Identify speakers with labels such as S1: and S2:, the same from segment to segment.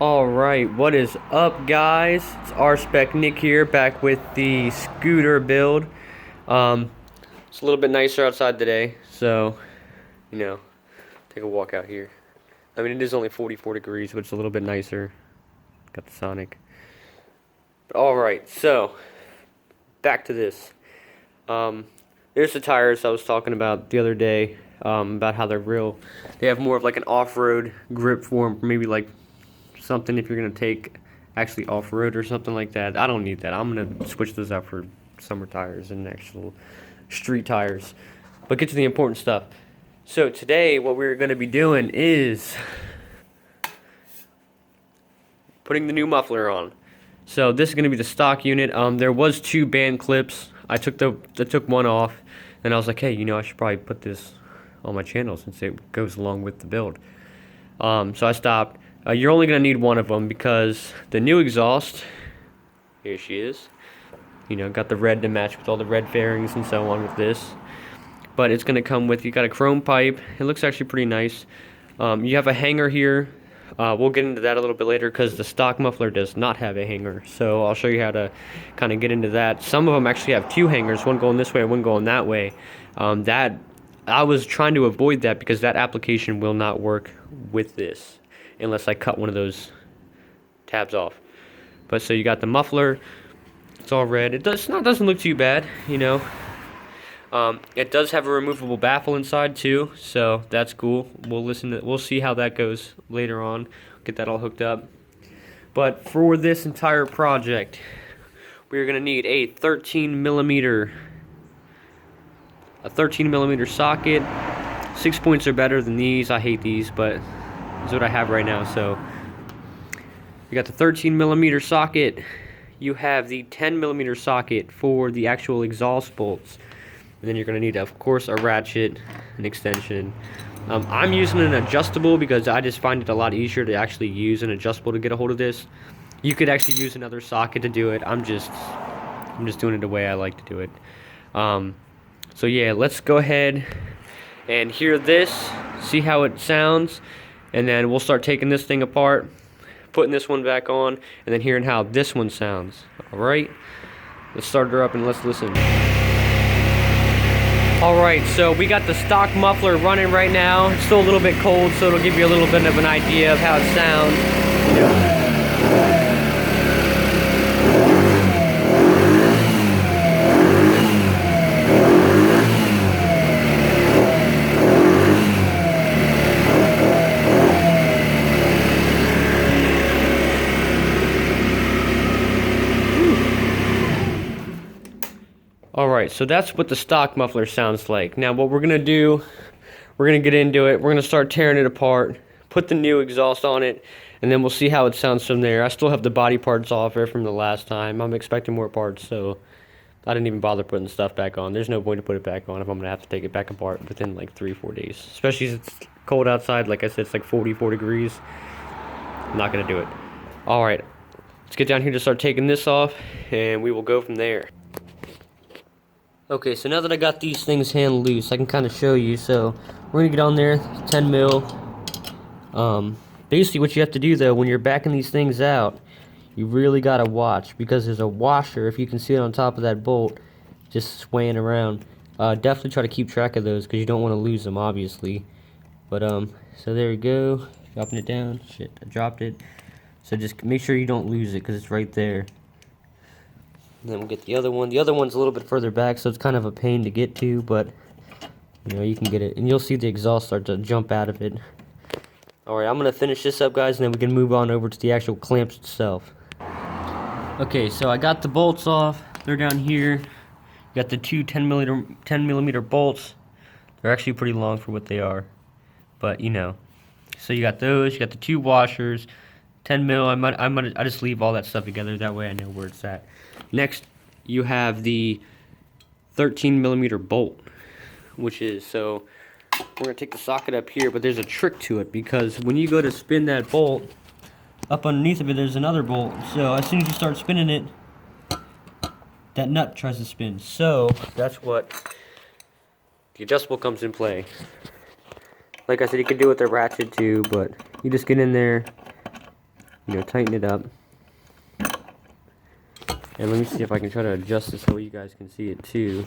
S1: Alright, what is up, guys? It's R-Spec Nick here, back with the scooter build. It's a little bit nicer outside today, so, take a walk out here. I mean, it is only 44 degrees, but it's a little bit nicer. Got the Sonic. Alright, so, back to this. There's the tires I was talking about the other day, about how they have more of like an off-road grip form, maybe like something if you're going to take actually off-road or something like that. I don't need that. I'm going to switch those out for summer tires and actual street tires. But get to the important stuff. So today what we're going to be doing is putting the new muffler on. So this is going to be the stock unit. There was 2 band clips. I took one off, and I was like, hey, I should probably put this on my channel since it goes along with the build. So I stopped. You're only going to need one of them because the new exhaust, here she is, got the red to match with all the red fairings and so on with this. But it's going to come with, you got a chrome pipe. It looks actually pretty nice. You have a hanger here. We'll get into that a little bit later because the stock muffler does not have a hanger. So I'll show you how to kind of get into that. Some of them actually have 2 hangers, one going this way and one going that way. I was trying to avoid that because that application will not work with this unless I cut one of those tabs off. But so you got the muffler. It's all red. It doesn't look too bad, It does have a removable baffle inside too, so that's cool. We'll see how that goes later on. Get that all hooked up. But for this entire project, we're gonna need a 13 millimeter socket. 6 points are better than these. I hate these, but is what I have right now. So you got the 13 millimeter socket. You have the 10 millimeter socket for the actual exhaust bolts. And then you're going to need, of course, a ratchet, an extension. I'm using an adjustable because I just find it a lot easier to actually use an adjustable to get a hold of this. You could actually use another socket to do it. I'm just doing it the way I like to do it. So yeah, let's go ahead and hear this, see how it sounds, and then we'll start taking this thing apart, putting this one back on, and then hearing how this one sounds. Alright, let's start her up and let's listen. Alright, so we got the stock muffler running right now. It's still a little bit cold, so it'll give you a little bit of an idea of how it sounds. Alright, so that's what the stock muffler sounds like. Now what we're going to do, we're going to get into it. We're going to start tearing it apart, put the new exhaust on it, and then we'll see how it sounds from there. I still have the body parts off there from the last time. I'm expecting more parts, so I didn't even bother putting the stuff back on. There's no point to put it back on if I'm going to have to take it back apart within like 3-4 days. Especially since it's cold outside. Like I said, it's like 44 degrees. I'm not going to do it. Alright, let's get down here to start taking this off, and we will go from there. Okay, so now that I got these things hand loose, I can kind of show you. So we're gonna get on there, 10 mil. Basically what you have to do though, when you're backing these things out, you really gotta watch because there's a washer, if you can see it on top of that bolt, just swaying around. Definitely try to keep track of those because you don't want to lose them, obviously. But so there we go, dropping it down. Shit, I dropped it. So just make sure you don't lose it because it's right there. And then we'll get the other one. The other one's a little bit further back, so it's kind of a pain to get to, but you can get it. And you'll see the exhaust start to jump out of it. Alright, I'm going to finish this up, guys, and then we can move on over to the actual clamps itself. Okay, so I got the bolts off. They're down here. You got the 2 10 millimeter bolts. They're actually pretty long for what they are. But, So you got those. You got the 2 washers. 10 mil. I just leave all that stuff together. That way I know where it's at. Next, you have the 13 millimeter bolt, which is, so we're going to take the socket up here, but there's a trick to it because when you go to spin that bolt, up underneath of it there's another bolt. So as soon as you start spinning it, that nut tries to spin. So that's what the adjustable comes in play. Like I said, you can do it with a ratchet too, but you just get in there, tighten it up. And let me see if I can try to adjust this so you guys can see it too.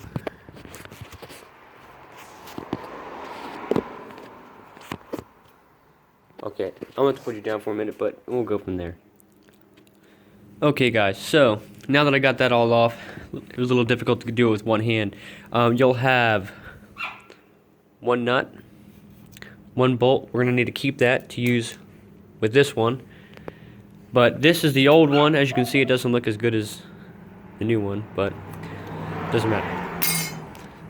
S1: Okay, I'm going to put you down for a minute, but we'll go from there. Okay guys, so now that I got that all off, it was a little difficult to do it with one hand. You'll have one nut, one bolt. We're going to need to keep that to use with this one. But this is the old one. As you can see, it doesn't look as good as the new one, but it doesn't matter.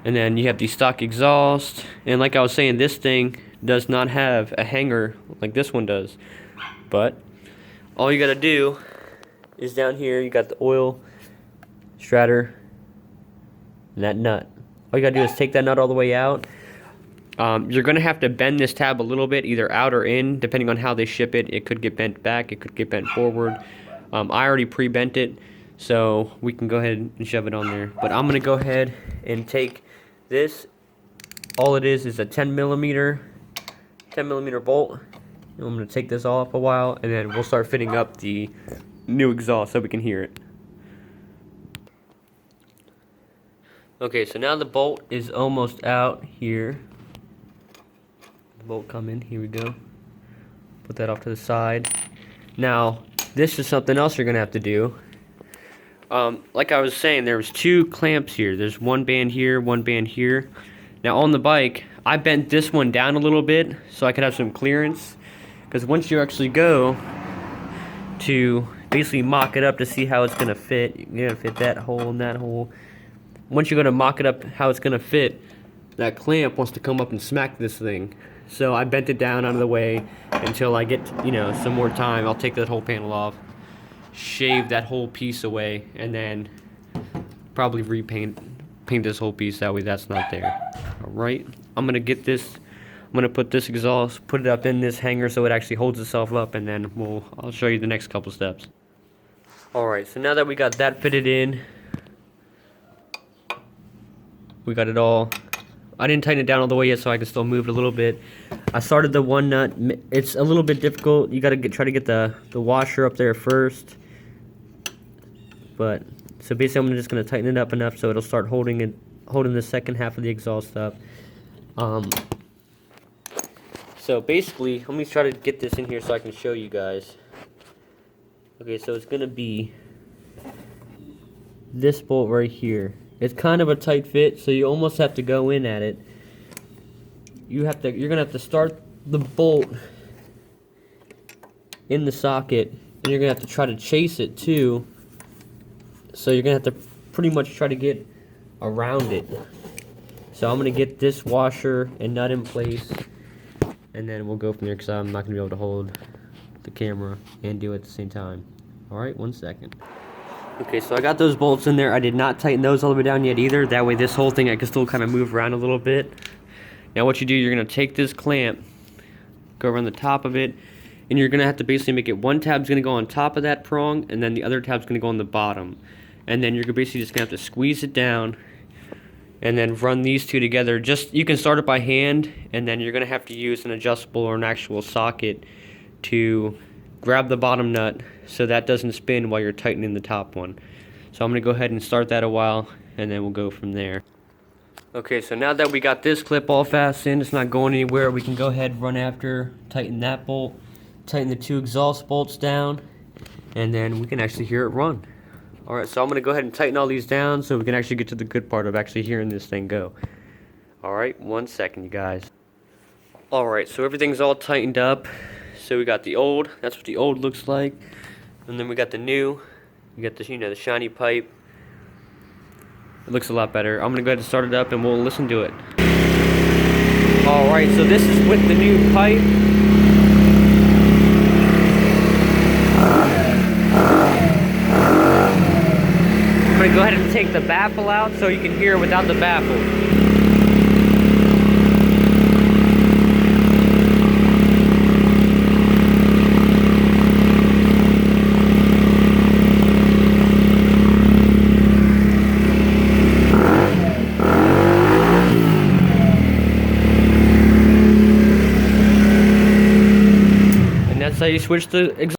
S1: And then you have the stock exhaust. And like I was saying, this thing does not have a hanger like this one does. But all you got to do is down here, you got the oil stratter and that nut. All you gotta do is take that nut all the way out. You're gonna have to bend this tab a little bit, either out or in, depending on how they ship it. It could get bent back, it could get bent forward. I already pre-bent it, so we can go ahead and shove it on there. But I'm gonna go ahead and take this. All it is a 10 millimeter bolt. And I'm gonna take this off a while, and then we'll start fitting up the new exhaust so we can hear it. Okay, so now the bolt is almost out here. The bolt come in, here we go. Put that off to the side. Now, this is something else you're gonna have to do. Like I was saying, there was two clamps here. There's one band here, one band here. Now on the bike, I bent this one down a little bit so I could have some clearance. Because once you actually go to basically mock it up to see how it's gonna fit, you're gonna fit that hole and that hole. Once you're gonna mock it up how it's gonna fit, that clamp wants to come up and smack this thing. So I bent it down out of the way until I get, some more time. I'll take that whole panel off, shave that whole piece away, and then probably paint this whole piece, that way that's not there. Alright, I'm gonna get this. I'm gonna put this exhaust, put it up in this hanger so it actually holds itself up, and then I'll show you the next couple steps. Alright, so now that we got that fitted in, we got it all. I didn't tighten it down all the way yet, so I can still move it a little bit. I started the one nut. It's a little bit difficult. You gotta try to get the washer up there first. But so basically, I'm just gonna tighten it up enough so it'll start holding the second half of the exhaust up. So basically, let me try to get this in here so I can show you guys. Okay, so it's gonna be this bolt right here. It's kind of a tight fit, so you almost have to go in at it. You're gonna have to start the bolt in the socket, and you're gonna have to try to chase it too. So you're gonna have to pretty much try to get around it. So I'm gonna get this washer and nut in place, and then we'll go from there because I'm not gonna be able to hold the camera and do it at the same time. Alright, 1 second. Okay, so I got those bolts in there. I did not tighten those all the way down yet either. That way this whole thing I can still kind of move around a little bit. Now what you do, you're going to take this clamp, go around the top of it, and you're going to have to basically make it, one tab's going to go on top of that prong, and then the other tab's going to go on the bottom. And then you're basically just going to have to squeeze it down, and then run these two together. You can start it by hand, and then you're going to have to use an adjustable or an actual socket to grab the bottom nut so that doesn't spin while you're tightening the top one. So I'm going to go ahead and start that a while, and then we'll go from there. Okay, so now that we got this clip all fastened, it's not going anywhere, we can go ahead and run after, tighten that bolt, tighten the two exhaust bolts down, and then we can actually hear it run. Alright, so I'm going to go ahead and tighten all these down so we can actually get to the good part of actually hearing this thing go. Alright, 1 second, you guys. Alright, so everything's all tightened up. So we got the old, that's what the old looks like. And then we got the new. We got the, the shiny pipe. It looks a lot better. I'm gonna go ahead and start it up and we'll listen to it. Alright, so this is with the new pipe. I'm gonna go ahead and take the baffle out so you can hear without the baffle. That's how you switch the exhaust.